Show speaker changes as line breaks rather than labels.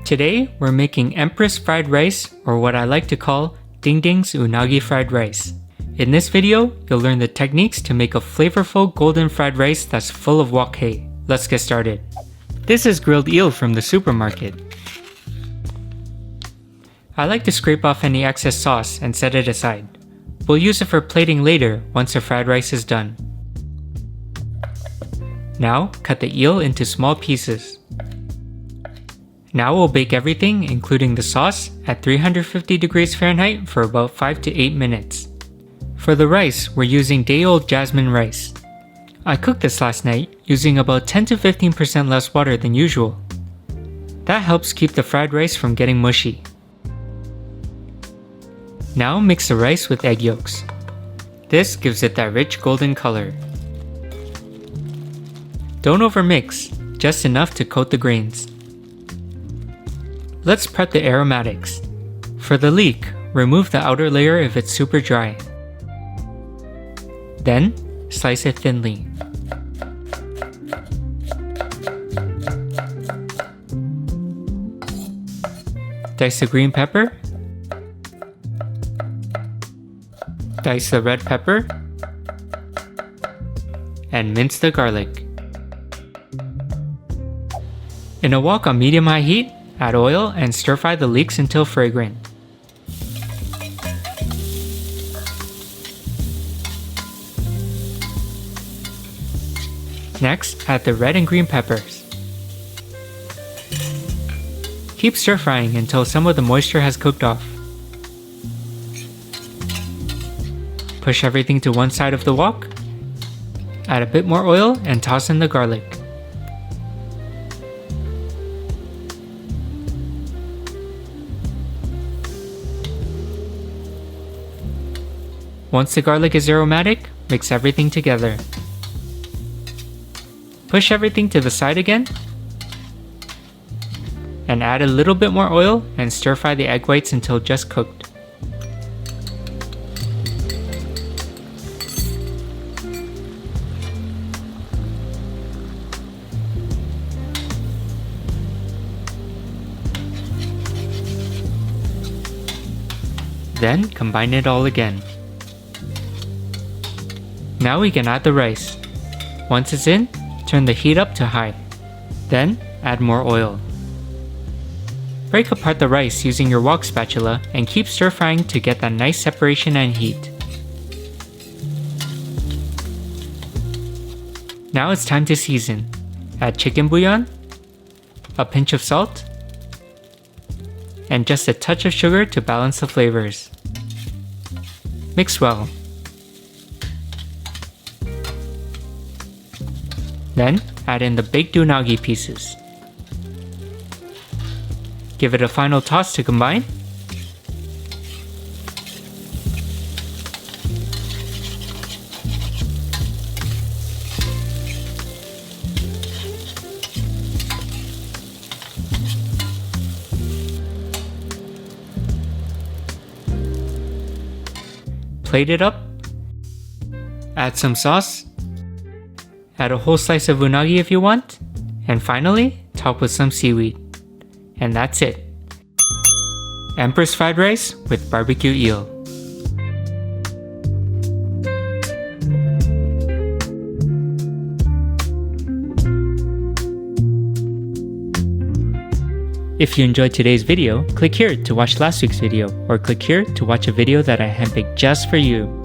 Today, we're making Empress Fried Rice, or what I like to call Ding Ding's Unagi Fried Rice. In this video, you'll learn the techniques to make a flavorful golden fried rice that's full of wok hei. Let's get started. This is grilled eel from the supermarket. I like to scrape off any excess sauce and set it aside. We'll use it for plating later once the fried rice is done. Now, cut the eel into small pieces. Now we'll bake everything, including the sauce, at 350 degrees Fahrenheit for about 5 to 8 minutes. For the rice, we're using day-old jasmine rice. I cooked this last night using about 10 to 15% less water than usual. That helps keep the fried rice from getting mushy. Now mix the rice with egg yolks. This gives it that rich golden color. Don't overmix, just enough to coat the grains. Let's prep the aromatics. For the leek, remove the outer layer if it's super dry. Then, slice it thinly. Dice the green pepper. Dice the red pepper. And mince the garlic. In a wok on medium-high heat, add oil and stir-fry the leeks until fragrant. Next, add the red and green peppers. Keep stir-frying until some of the moisture has cooked off. Push everything to one side of the wok. Add a bit more oil and toss in the garlic. Once the garlic is aromatic, mix everything together. Push everything to the side again, and add a little bit more oil and stir fry the egg whites until just cooked. Then combine it all again. Now we can add the rice. Once it's in, turn the heat up to high. Then, add more oil. Break apart the rice using your wok spatula and keep stir-frying to get that nice separation and heat. Now it's time to season. Add chicken bouillon, a pinch of salt, and just a touch of sugar to balance the flavors. Mix well. Then, add in the baked unagi pieces. Give it a final toss to combine. Plate it up. Add some sauce. Add a whole slice of unagi if you want, and finally, top with some seaweed. And that's it. Empress Fried Rice with BBQ Eel. If you enjoyed today's video, click here to watch last week's video, or click here to watch a video that I handpicked just for you.